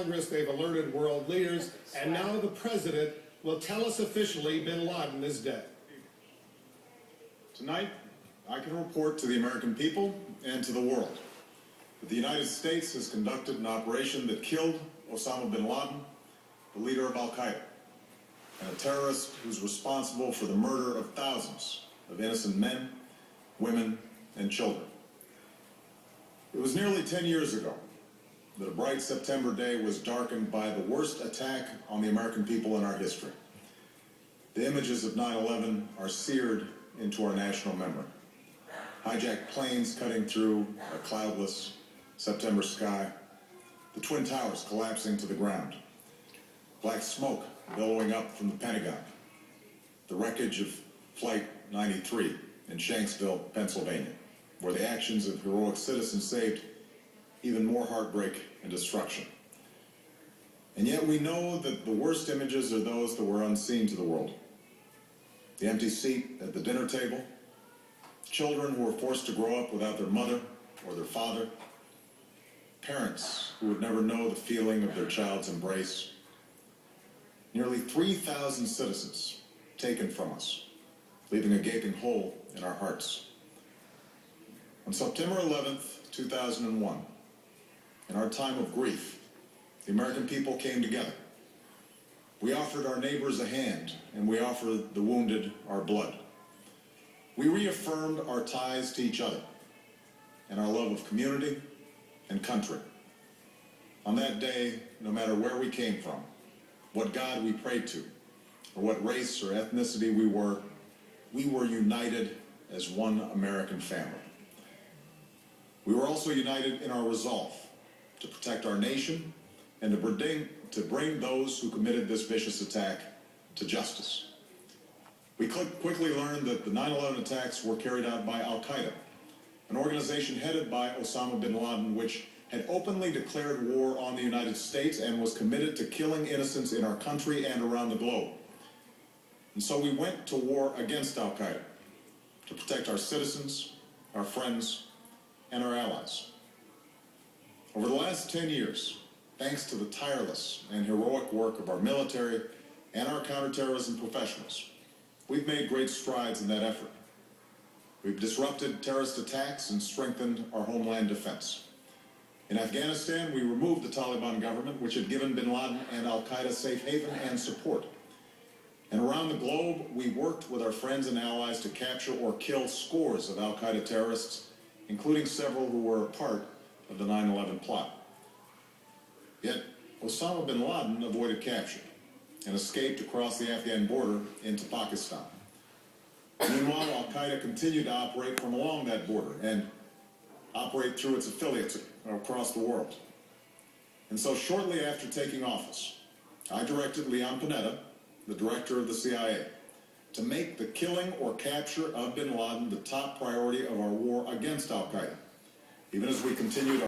Congress, they've alerted world leaders, and now the president will tell us officially bin Laden is dead. Tonight, I can report to the American people and to the world that the United States has conducted an operation that killed Osama bin Laden, the leader of Al-Qaeda, and a terrorist who's responsible for the murder of thousands of innocent men, women, and children. It was nearly 10 years ago that a bright September day was darkened by the worst attack on the American people in our history. The images of 9/11 are seared into our national memory. Hijacked planes cutting through a cloudless September sky, the Twin Towers collapsing to the ground, black smoke billowing up from the Pentagon, the wreckage of Flight 93 in Shanksville, Pennsylvania, where the actions of heroic citizens saved even more heartbreak and destruction. And yet we know that the worst images are those that were unseen to the world. The empty seat at the dinner table, children who were forced to grow up without their mother or their father, parents who would never know the feeling of their child's embrace, nearly 3,000 citizens taken from us, leaving a gaping hole in our hearts. On September 11th, 2001, in our time of grief, the American people came together. We offered our neighbors a hand, and we offered the wounded our blood. We reaffirmed our ties to each other and our love of community and country. On that day, no matter where we came from, what God we prayed to, or what race or ethnicity we were united as one American family. We were also united in our resolve to protect our nation and to bring those who committed this vicious attack to justice. We quickly learned that the 9/11 attacks were carried out by Al-Qaeda, an organization headed by Osama bin Laden, which had openly declared war on the United States and was committed to killing innocents in our country and around the globe. And so we went to war against Al-Qaeda to protect our citizens, our friends, and our allies. Over the last 10 years, thanks to the tireless and heroic work of our military and our counterterrorism professionals, we've made great strides in that effort. We've disrupted terrorist attacks and strengthened our homeland defense. In Afghanistan, we removed the Taliban government, which had given bin Laden and Al-Qaeda safe haven and support. And around the globe, we worked with our friends and allies to capture or kill scores of Al-Qaeda terrorists, including several who were a part of the 9/11 plot. Yet, Osama bin Laden avoided capture and escaped across the Afghan border into Pakistan. Meanwhile, Al-Qaeda continued to operate from along that border and operate through its affiliates across the world. And so shortly after taking office, I directed Leon Panetta, the director of the CIA, to make the killing or capture of bin Laden the top priority of our war against Al-Qaeda, even as we continued